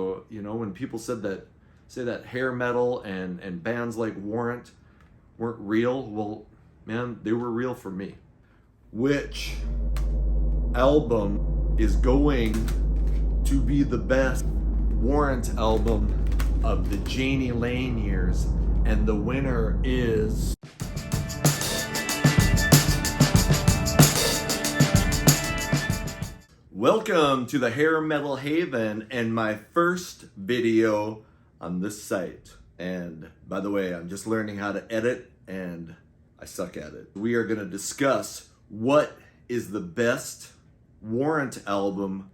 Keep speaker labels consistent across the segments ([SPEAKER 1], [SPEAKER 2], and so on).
[SPEAKER 1] So, you know, when people say that hair metal and bands like Warrant weren't real, well, man, they were real for me. Which album is going to be the best Warrant album of the Jani Lane years? And the winner is... Welcome to the Hair Metal Haven and my first video on this site. And by the way, I'm just learning how to edit and I suck at it. We are going to discuss what is the best Warrant album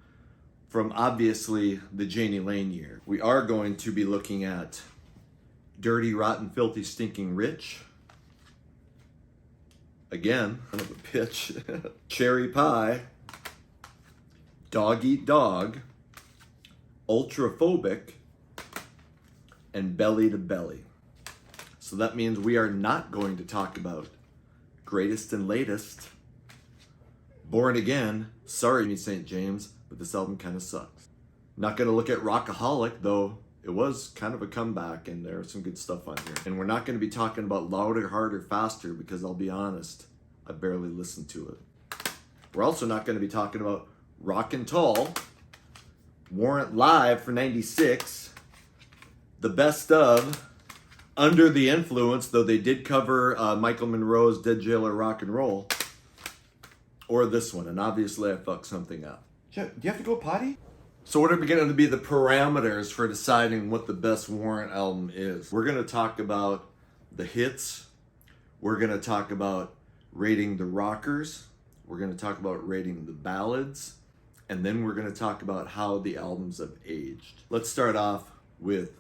[SPEAKER 1] from obviously the Jani Lane year. We are going to be looking at Dirty, Rotten, Filthy, Stinking Rich. Again, kind of a pitch. Cherry Pie. Dog Eat Dog, Ultraphobic, and Belly to Belly. So that means we are not going to talk about Greatest and Latest, Born Again, sorry me St. James, but this album kind of sucks. Not going to look at Rockaholic, though it was kind of a comeback and there's some good stuff on here. And we're not going to be talking about Louder, Harder, Faster because I'll be honest, I barely listened to it. We're also not going to be talking about Rockin' Tall, Warrant Live for 96, the best of, Under the Influence, though they did cover Michael Monroe's Dead Jailer Rock and Roll, or this one, and obviously I fucked something up. Do you have to go potty? So what are going to be the parameters for deciding what the best Warrant album is? We're going to talk about the hits, we're going to talk about rating the rockers, we're going to talk about rating the ballads, and then we're going to talk about how the albums have aged. Let's start off with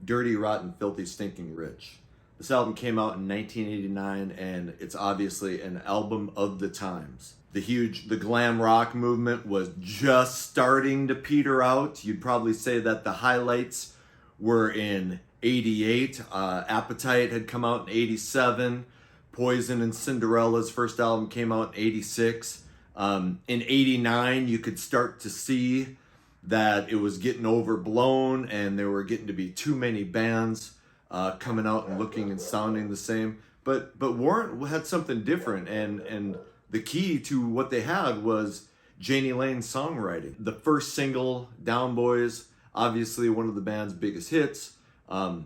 [SPEAKER 1] Dirty, Rotten, Filthy, Stinking Rich. This album came out in 1989, and it's obviously an album of the times. The glam rock movement was just starting to peter out. You'd probably say that the highlights were in 88. Appetite had come out in 87. Poison and Cinderella's first album came out in 86. In 89, you could start to see that it was getting overblown and there were getting to be too many bands coming out and looking and sounding the same. But Warrant had something different, and the key to what they had was Jani Lane's songwriting. The first single, Down Boys, obviously one of the band's biggest hits,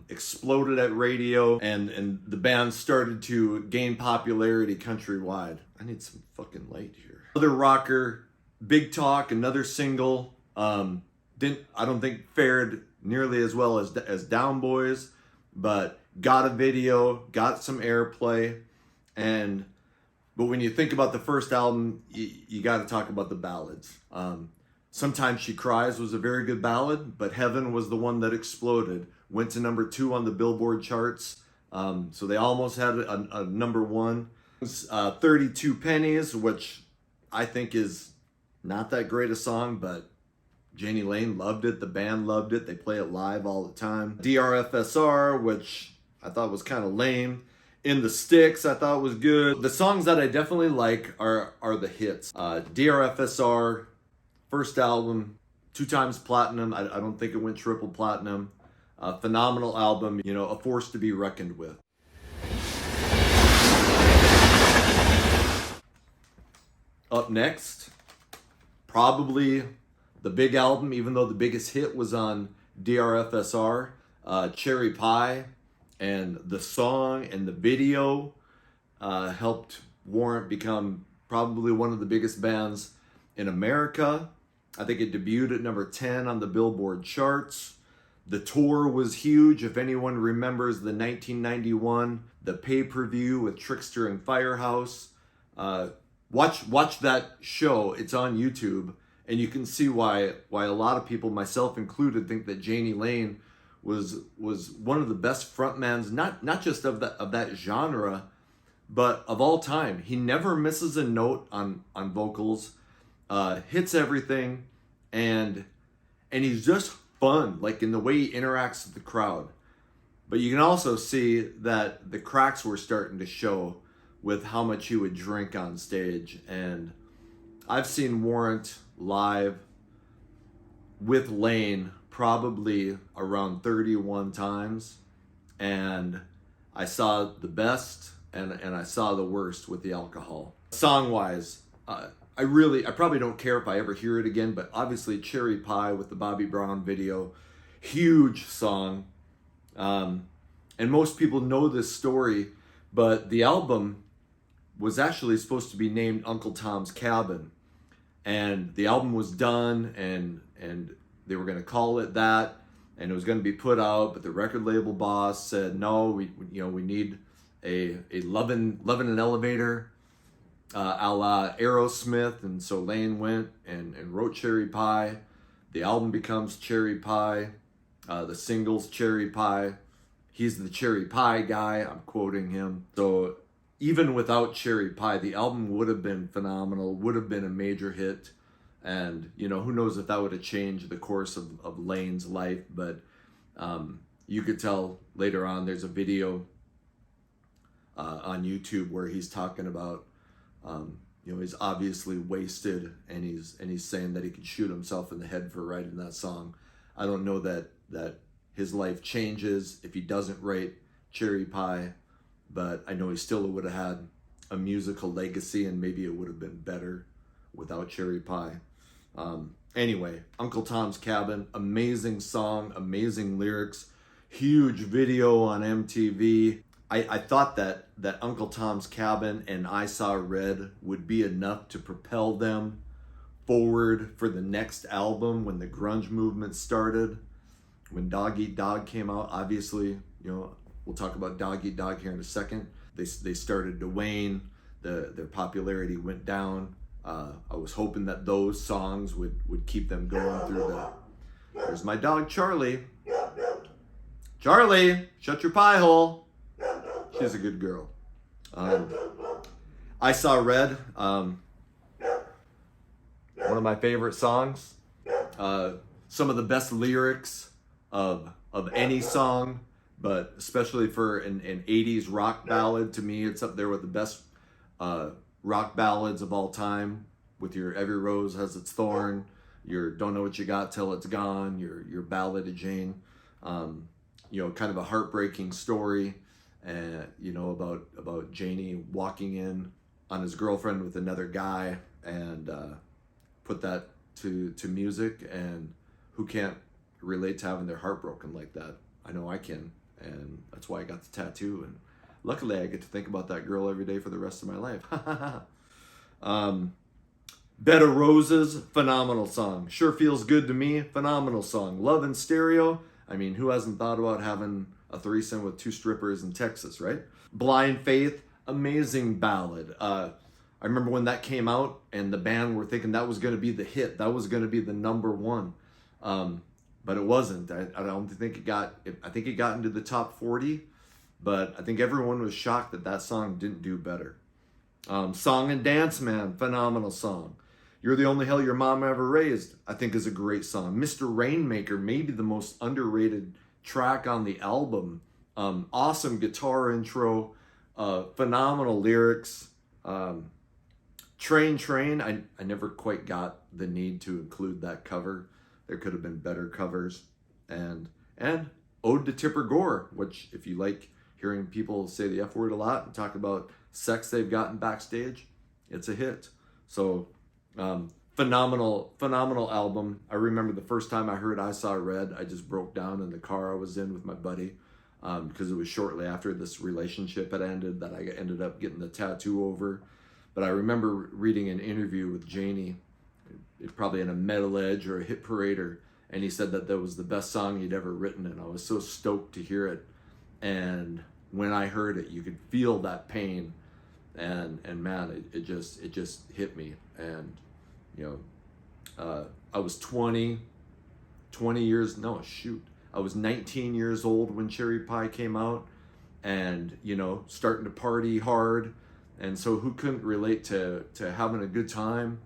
[SPEAKER 1] exploded at radio, and the band started to gain popularity countrywide. I need some fucking light here. Other rocker, Big Talk, another single, I don't think fared nearly as well as Down Boys, but got a video, got some airplay, but when you think about the first album, you got to talk about the ballads. Sometimes She Cries was a very good ballad, but Heaven was the one that exploded. Went to number 2 on the Billboard charts, so they almost had a number 1. 32 Pennies, which I think is not that great a song, but Jani Lane loved it, the band loved it, they play it live all the time. DRFSR, which I thought was kind of lame. In the Sticks, I thought was good. The songs that I definitely like are the hits. DRFSR, first album, 2 times platinum. I don't think it went triple platinum. Phenomenal album, you know, a force to be reckoned with. Up next, probably the big album, even though the biggest hit was on DRFSR, Cherry Pie, and the song and the video helped Warrant become probably one of the biggest bands in America. I think it debuted at number 10 on the Billboard charts. The tour was huge. If anyone remembers the 1991, the pay-per-view with Trickster and Firehouse, watch that show. It's on YouTube, and you can see why a lot of people, myself included, think that Jani Lane was one of the best frontmans, not just of that genre, but of all time. He never misses a note on vocals, hits everything, and he's just fun, like in the way he interacts with the crowd. But you can also see that the cracks were starting to show with how much he would drink on stage. And I've seen Warrant live with Lane probably around 31 times, and I saw the best and I saw the worst with the alcohol. Song-wise, I probably don't care if I ever hear it again, but obviously Cherry Pie with the Bobby Brown video, huge song. And most people know this story, but the album was actually supposed to be named Uncle Tom's Cabin. And the album was done, and they were going to call it that, and it was going to be put out, but the record label boss said, no, we need a Lovin' an Elevator, a la Aerosmith. And so Lane went and wrote Cherry Pie. The album becomes Cherry Pie. The single's Cherry Pie. He's the Cherry Pie guy. I'm quoting him. So even without Cherry Pie, the album would have been phenomenal, would have been a major hit. And, who knows if that would have changed the course of Lane's life. But you could tell later on, there's a video on YouTube where he's talking about, he's obviously wasted, and he's saying that he could shoot himself in the head for writing that song. I don't know that his life changes if he doesn't write Cherry Pie, but I know he still would have had a musical legacy, and maybe it would have been better without Cherry Pie. Anyway, Uncle Tom's Cabin, amazing song, amazing lyrics, huge video on MTV. I thought that Uncle Tom's Cabin and I Saw Red would be enough to propel them forward for the next album when the grunge movement started. When Dog Eat Dog came out, obviously, we'll talk about Dog Eat Dog here in a second. They started to wane, their popularity went down. I was hoping that those songs would keep them going through that. There's my dog, Charlie. Charlie, shut your pie hole. She's a good girl. I Saw Red, one of my favorite songs. Some of the best lyrics of any song, but especially for an 80s rock ballad. To me, it's up there with the best rock ballads of all time, with your Every Rose Has Its Thorn, your Don't Know What You Got Till It's Gone, your Ballad of Jane. Kind of a heartbreaking story, about Jani walking in on his girlfriend with another guy, and put that to music. And who can't relate to having their heart broken like that? I know I can, and that's why I got the tattoo. And luckily, I get to think about that girl every day for the rest of my life. Bed of Roses, phenomenal song. Sure Feels Good to Me, phenomenal song. Love in Stereo, I mean, who hasn't thought about having a threesome with 2 strippers in Texas, right? Blind Faith, amazing ballad. I remember when that came out, and the band were thinking that was going to be the hit. That was going to be the #1. But it wasn't. I don't think it got, I think it got into the top 40, but I think everyone was shocked that song didn't do better. Song and Dance Man, phenomenal song. You're the Only Hell Your Mama Ever Raised, I think is a great song. Mr. Rainmaker, maybe the most underrated track on the album. Awesome guitar intro, phenomenal lyrics. Train, I never quite got the need to include that cover. There could have been better covers. And Ode to Tipper Gore, which, if you like hearing people say the F word a lot and talk about sex they've gotten backstage, it's a hit. So phenomenal album. I remember the first time I heard I Saw Red, I just broke down in the car I was in with my buddy, because it was shortly after this relationship had ended that I ended up getting the tattoo over. But I remember reading an interview with Jani, probably in a Metal Edge or a Hit Parader, and he said that was the best song he'd ever written, and I was so stoked to hear it. And when I heard it, you could feel that pain, and man, it just hit me. And I was I was 19 years old when Cherry Pie came out, and starting to party hard. And so who couldn't relate to having a good time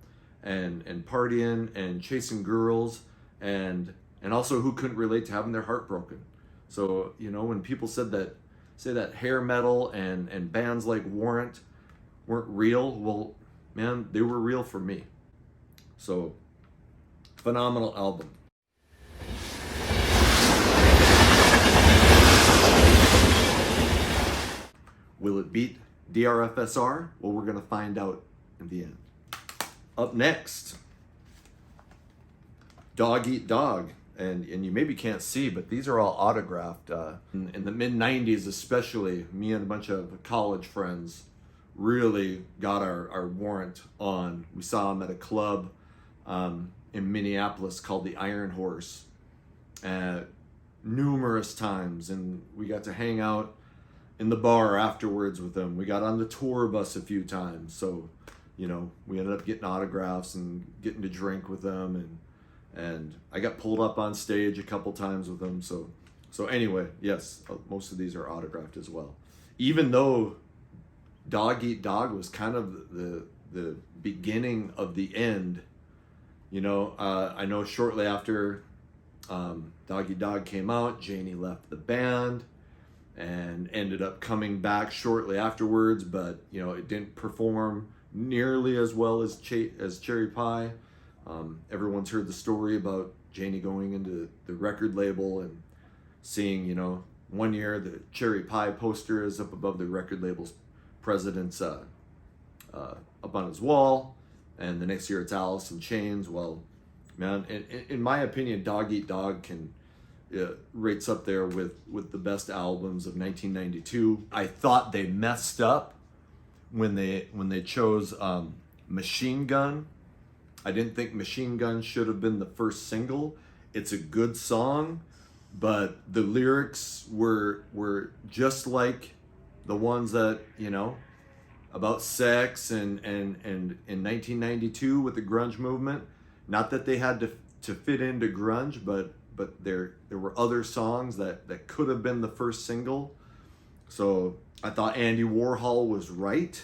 [SPEAKER 1] and partying and chasing girls, and also who couldn't relate to having their heart broken? So when people say that hair metal and bands like Warrant weren't real, well, man, they were real for me. So phenomenal album. it beat DRFSR? Well, we're going to find out in the end. Up next, Dog Eat Dog. And you maybe can't see, but these are all autographed. In the mid-90s especially, me and a bunch of college friends really got our Warrant on. We saw him at a club in Minneapolis called the Iron Horse numerous times, and we got to hang out in the bar afterwards with him. We got on the tour bus a few times, so you know, we ended up getting autographs and getting to drink with them, and I got pulled up on stage a couple times with him. So anyway, yes, most of these are autographed as well. Even though Dog Eat Dog was kind of the beginning of the end, you know, I know shortly after Dog Eat Dog came out, Jani left the band and ended up coming back shortly afterwards, but you know, it didn't perform nearly as well as Cherry Pie. Everyone's heard the story about Jani going into the record label and seeing, you know, one year the Cherry Pie poster is up above the record label's president's up on his wall, and the next year it's Alice in Chains. Well, man, in my opinion, Dog Eat Dog rates up there with the best albums of 1992. I thought they messed up when they chose Machine Gun. I didn't think Machine Gun should have been the first single. It's a good song, but the lyrics were just like the ones that, you know, about sex and in 1992 with the grunge movement. Not that they had to fit into grunge, but there were other songs that could have been the first single. So I thought Andy Warhol was right.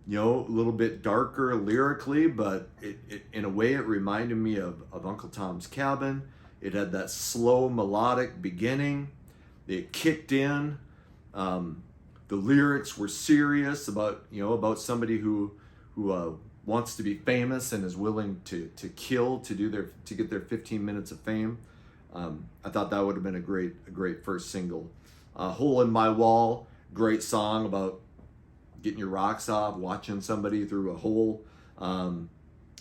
[SPEAKER 1] You know, a little bit darker lyrically, but it in a way it reminded me of Uncle Tom's Cabin. It had that slow melodic beginning. It kicked in. The lyrics were serious about somebody who wants to be famous and is willing to kill to get their 15 minutes of fame. I thought that would have been a great first single. Hole in My Wall, great song about getting your rocks off, watching somebody through a hole.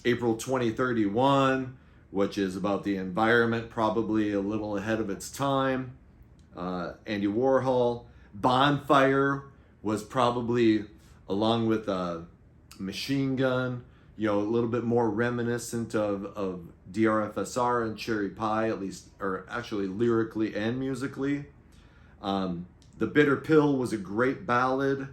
[SPEAKER 1] April 2031, which is about the environment, probably a little ahead of its time. Andy Warhol. Bonfire was probably, along with Machine Gun, you know, a little bit more reminiscent of DRFSR and Cherry Pie, at least, or actually lyrically and musically. The Bitter Pill was a great ballad.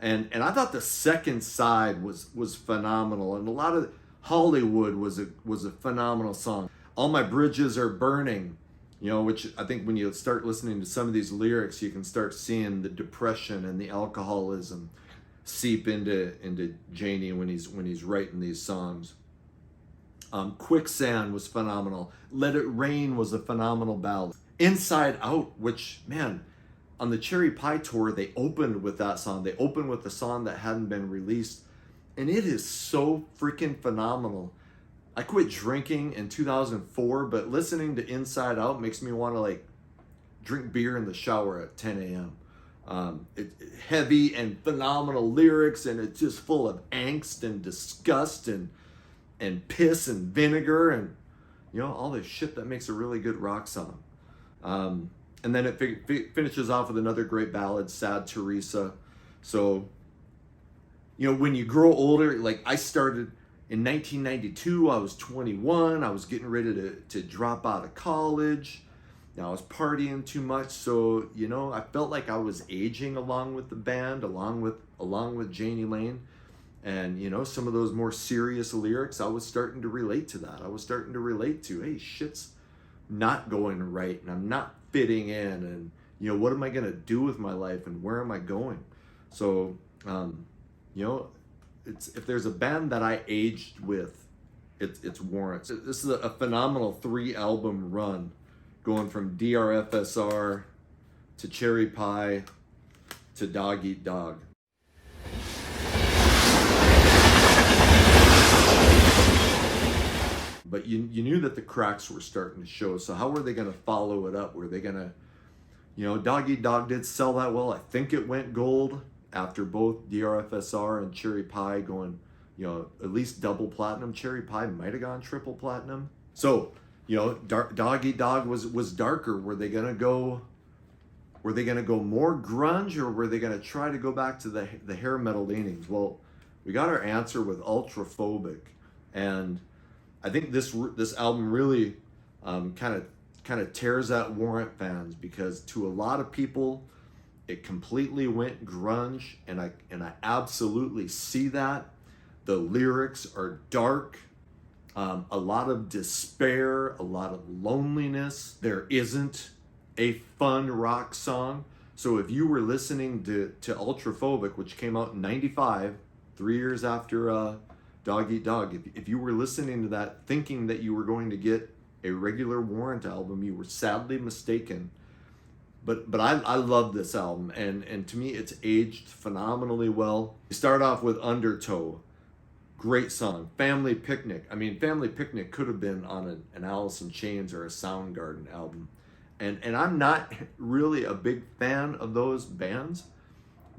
[SPEAKER 1] And I thought the second side was phenomenal, and a lot of Hollywood was a phenomenal song. All My Bridges Are Burning, you know, which I think when you start listening to some of these lyrics, you can start seeing the depression and the alcoholism seep into Jani when he's writing these songs. Quicksand was phenomenal. Let It Rain was a phenomenal ballad. Inside Out, which, man, on the Cherry Pie tour, they opened with that song. They opened with a song that hadn't been released, and it is so freaking phenomenal. I quit drinking in 2004, but listening to Inside Out makes me want to like drink beer in the shower at 10 a.m. Heavy and phenomenal lyrics, and it's just full of angst and disgust and piss and vinegar and, you know, all this shit that makes a really good rock song. And then it finishes off with another great ballad, Sad Teresa. So, you know, when you grow older, like I started in 1992, I was 21. I was getting ready to drop out of college. Now I was partying too much. So, you know, I felt like I was aging along with the band, along with Jani Lane. And, you know, some of those more serious lyrics, I was starting to relate to that. I was starting to relate to, hey, shit's not going right, and I'm not fitting in, and, you know, what am I going to do with my life, and where am I going? So, you know, if there's a band that I aged with, it's Warrant. This is a phenomenal 3-album run, going from DRFSR to Cherry Pie to Dog Eat Dog. But you knew that the cracks were starting to show. So how were they going to follow it up? Were they going to, you know, Dog Eat Dog did sell that well. I think it went gold. after both DRFSR and Cherry Pie going, you know, at least double platinum. Cherry Pie might have gone triple platinum. So, you know, Dog Eat Dog was darker. Were they gonna go more grunge, or were they gonna try to go back to the hair metal leanings? Well, we got our answer with Ultraphobic, and I think this album really kind of tears at Warrant fans, because to a lot of people it completely went grunge, and I absolutely see that. The lyrics are dark, a lot of despair, a lot of loneliness. There isn't a fun rock song. So if you were listening to Ultraphobic, which came out in '95, 3 years after Dog Eat Dog, if you were listening to that thinking that you were going to get a regular Warrant album, you were sadly mistaken. But I love this album, and to me it's aged phenomenally well. You start off with Undertow, great song. Family Picnic, I mean, Family Picnic could have been on an Alice in Chains or a Soundgarden album. And I'm not really a big fan of those bands,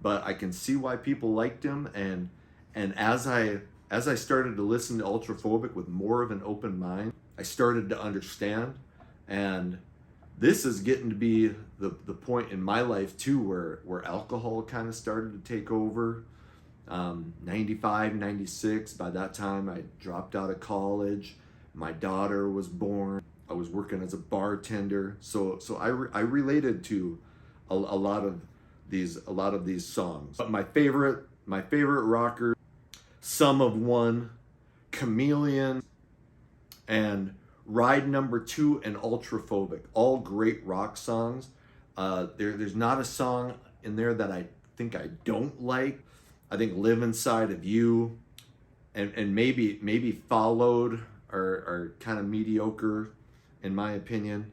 [SPEAKER 1] but I can see why people liked them. And as I started to listen to Ultraphobic with more of an open mind, I started to understand. And this is getting to be the point in my life too where alcohol kind of started to take over. 95, 96, by that time I dropped out of college. My daughter was born. I was working as a bartender, so I related to a lot of these songs. But my favorite rockers, Sum of One, Chameleon, and Ride Number 2 and Ultraphobic, all great rock songs. There's not a song in there that I think I don't like. I think Live Inside of You and maybe Followed are kind of mediocre in my opinion.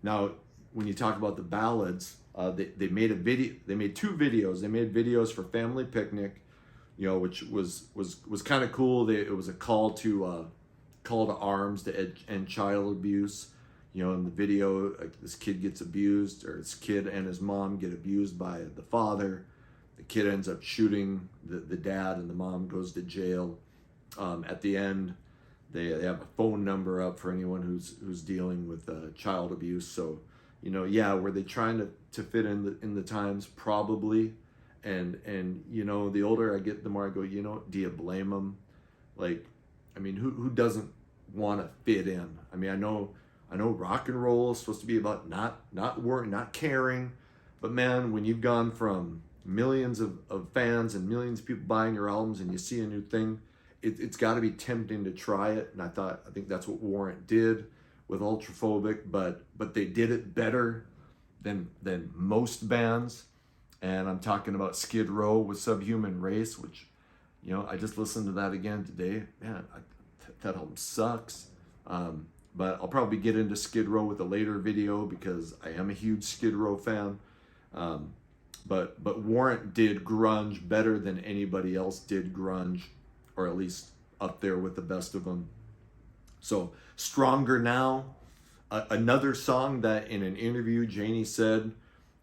[SPEAKER 1] Now, when you talk about the ballads, they made two videos. They made videos for Family Picnic, you know, which was kind of cool. It was a call to arms to end child abuse. You know, in the video, this kid gets abused, or this kid and his mom get abused by the father. The kid ends up shooting the dad, and the mom goes to jail. At the end, they have a phone number up for anyone who's dealing with child abuse. So, you know, yeah, were they trying to fit in the times? Probably. And you know, the older I get, the more I go, you know, do you blame them? Like, I mean, who doesn't want to fit in? I mean, I know rock and roll is supposed to be about not worrying, not caring, but man, when you've gone from millions of fans and millions of people buying your albums, and you see a new thing, it's got to be tempting to try it. And I think that's what Warrant did with Ultraphobic, but they did it better than most bands. And I'm talking about Skid Row with Subhuman Race, which, you know, I just listened to that again today. Man, that album sucks. But I'll probably get into Skid Row with a later video, because I am a huge Skid Row fan. But Warrant did grunge better than anybody else did grunge, or at least up there with the best of them. So Stronger Now, another song that in an interview Jani said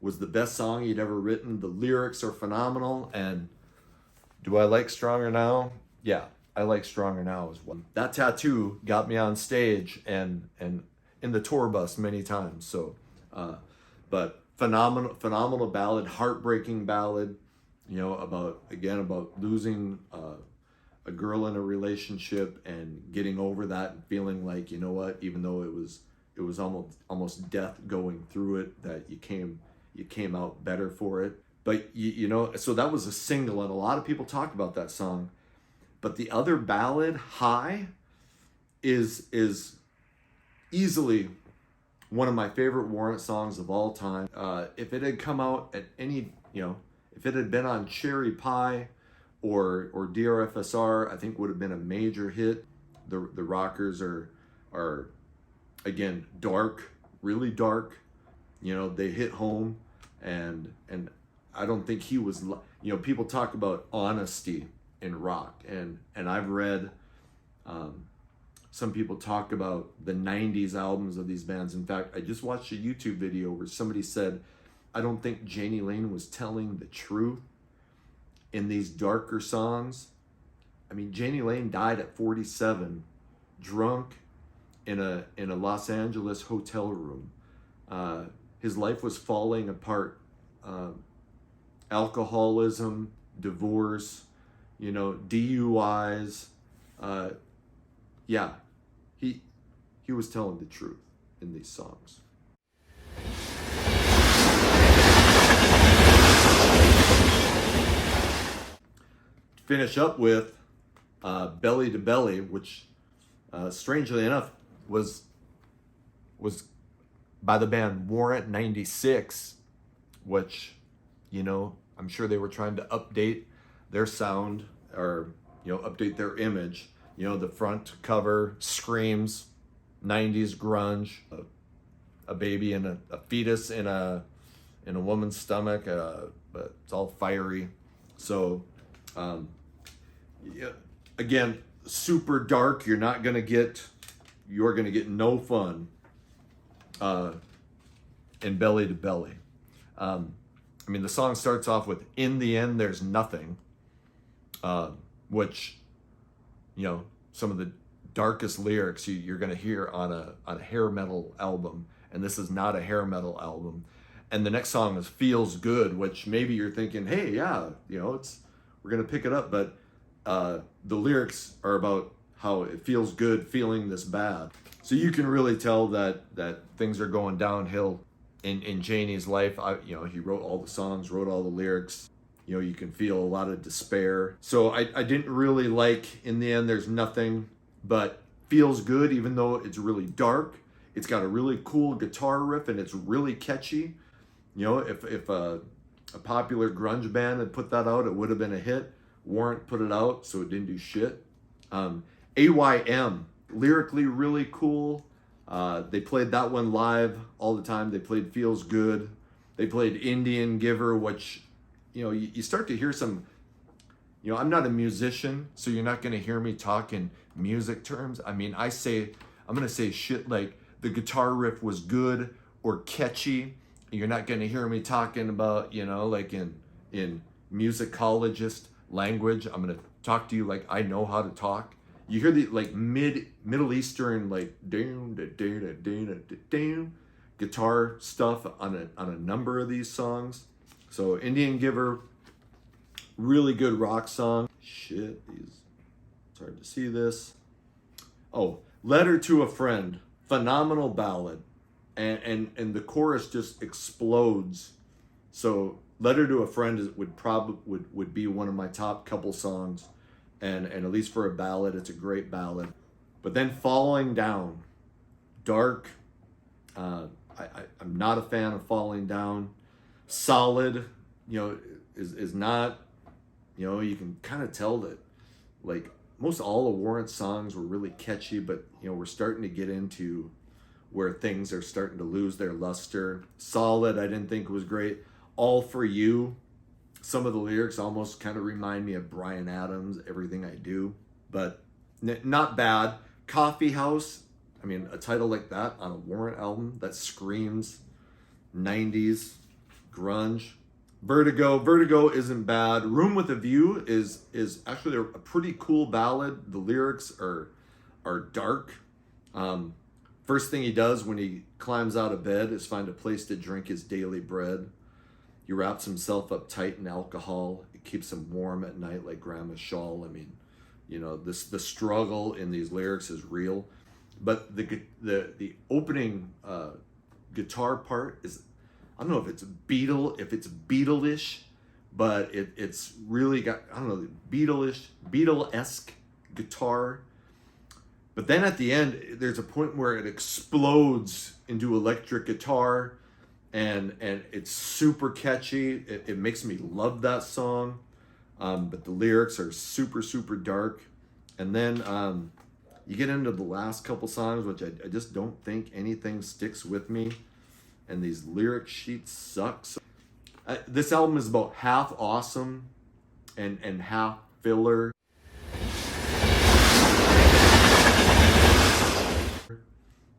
[SPEAKER 1] was the best song he'd ever written. The lyrics are phenomenal. And do I like Stronger Now? Yeah, I like Stronger Now as well. That tattoo got me on stage and in the tour bus many times. So, but phenomenal ballad, heartbreaking ballad, you know, about losing a girl in a relationship and getting over that and feeling like, you know what, even though it was almost death going through it, that you came out better for it. But you know, so that was a single, and a lot of people talk about that song. But the other ballad, High, is easily one of my favorite Warrant songs of all time. If it had come out at any, you know, if it had been on Cherry Pie or DRFSR, I think would have been a major hit. The rockers are again dark, really dark. You know, they hit home, and I don't think he was, you know, people talk about honesty in rock, and I've read some people talk about the 90s albums of these bands. In fact, I just watched a YouTube video where somebody said, I don't think Jani Lane was telling the truth. in these darker songs. I mean, Jani Lane died at 47, drunk in a Los Angeles hotel room. His life was falling apart. Alcoholism, divorce, DUIs. Yeah, he was telling the truth in these songs. Finish up with Belly to Belly, which strangely enough was by the band Warrant 96, which, I'm sure they were trying to update their sound or, update their image. The front cover screams 90s grunge, a baby and a fetus in a woman's stomach, but it's all fiery. So, again, super dark. You're gonna get no fun in Belly to Belly. The song starts off with "In the end, there's nothing," which, some of the darkest lyrics you're gonna hear on a hair metal album, and this is not a hair metal album. And the next song is "Feels Good," which maybe you're thinking, hey, yeah, we're gonna pick it up, but the lyrics are about how it feels good feeling this bad. So you can really tell that things are going downhill in Jani's life. He wrote all the songs, wrote all the lyrics. You can feel a lot of despair. So I didn't really like "In the End, There's Nothing," but "Feels Good," even though it's really dark. It's got a really cool guitar riff and it's really catchy. If a popular grunge band had put that out, it would have been a hit. Warrant put it out, so it didn't do shit. AYM, lyrically really cool. They played that one live all the time. They played "Feels Good." They played "Indian Giver," which, you start to hear some, I'm not a musician, so you're not going to hear me talk in music terms. I'm going to say shit like the guitar riff was good or catchy. You're not going to hear me talking about, like in musicologist language. I'm going to talk to you like I know how to talk. You hear the like Middle Eastern like guitar stuff on a number of these songs. So "Indian Giver," really good rock song. Shit, it's hard to see this. Oh, "Letter to a Friend," phenomenal ballad, and the chorus just explodes. So "Letter to a Friend" would be one of my top couple songs, and at least for a ballad, it's a great ballad. But then "Falling Down," dark. I'm not a fan of "Falling Down." "Solid," is not. You can kind of tell that, like, most all of Warrant's songs were really catchy, but we're starting to get into where things are starting to lose their luster. "Solid," I didn't think was great. "All for You," some of the lyrics almost kind of remind me of Bryan Adams, "Everything I Do," but not bad. "Coffee House," a title like that on a Warrant album that screams 90s grunge. Vertigo isn't bad. "Room with a View" is actually a pretty cool ballad. The lyrics are dark. First thing he does when he climbs out of bed is find a place to drink his daily bread. He wraps himself up tight in alcohol. It keeps him warm at night like grandma's shawl. The struggle in these lyrics is real. But the opening guitar part is, I don't know if it's Beatle-ish, but it's really got, I don't know, Beatle-esque guitar. But then at the end, there's a point where it explodes into electric guitar, and it's super catchy. It makes me love that song. But the lyrics are super, super dark. And then you get into the last couple songs, which I just don't think anything sticks with me. And these lyric sheets suck. So, this album is about half awesome and half filler.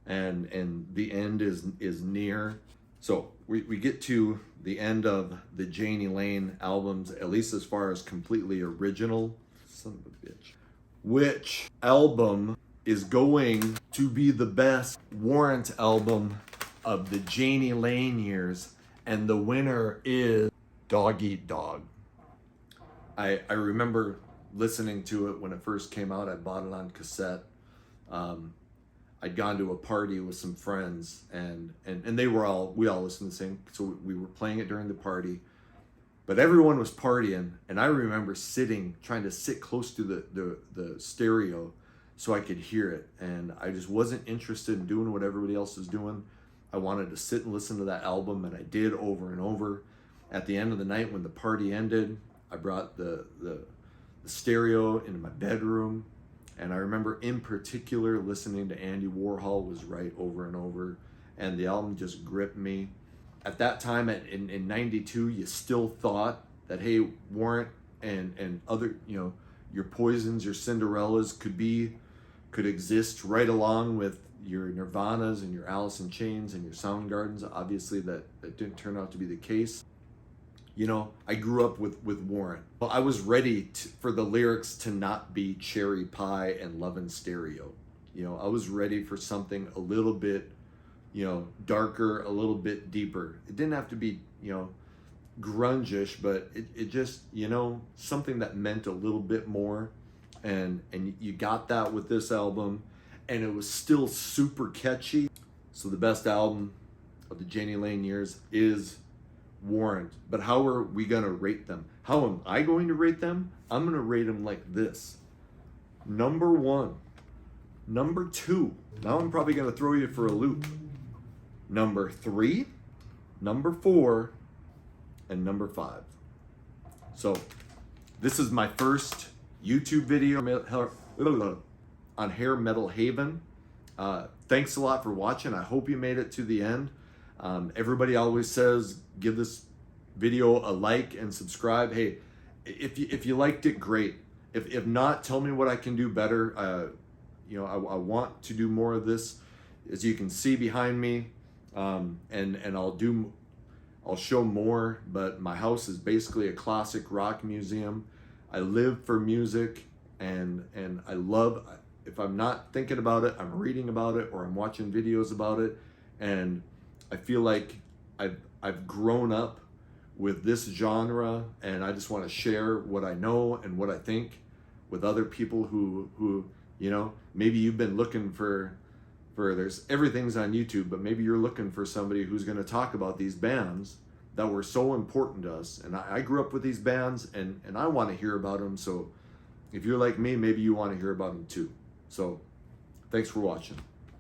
[SPEAKER 1] And the end is near. So we get to the end of the Jani Lane albums, at least as far as completely original. Son of a bitch. Which album is going to be the best Warrant album of the Jani Lane years? And the winner is Dog Eat Dog. I remember listening to it when it first came out. I bought it on cassette. I'd gone to a party with some friends, and we all listened to the same, so we were playing it during the party. But everyone was partying, and I remember trying to sit close to the stereo so I could hear it. And I just wasn't interested in doing what everybody else was doing. I wanted to sit and listen to that album, and I did over and over. At the end of the night, when the party ended, I brought the stereo into my bedroom, and I remember in particular listening to Andy Warhol Was Right over and over, and the album just gripped me. At that time, in 92, you still thought that, hey, Warrant and other, your Poisons, your Cinderellas could exist right along with your Nirvanas and your Alice in Chains and your Soundgardens. Obviously, that didn't turn out to be the case. I grew up with Warrant. Well, I was ready for the lyrics to not be Cherry Pie and Love in Stereo. I was ready for something a little bit, darker, a little bit deeper. It didn't have to be, grunge-ish, but it just, something that meant a little bit more. And you got that with this album, and it was still super catchy. So the best album of the Jani Lane years is Warrant. But how are we gonna rate them? How am I going to rate them? I'm gonna rate them like this: number 1, number 2. Now I'm probably gonna throw you for a loop. Number 3, number 4, and number 5. So this is my first YouTube video on Hair Metal Haven. Thanks a lot for watching. I hope you made it to the end. Everybody always says give this video a like and subscribe. Hey, if you liked it, great. If not, tell me what I can do better. I want to do more of this, as you can see behind me, and I'll show more. But my house is basically a classic rock museum. I live for music, and I love. If I'm not thinking about it, I'm reading about it or I'm watching videos about it, and I feel like I've grown up with this genre, and I just want to share what I know and what I think with other people who maybe you've been looking for there's everything's on YouTube, but maybe you're looking for somebody who's going to talk about these bands that were so important to us. And I grew up with these bands, and I want to hear about them. So if you're like me, maybe you want to hear about them too. So thanks for watching.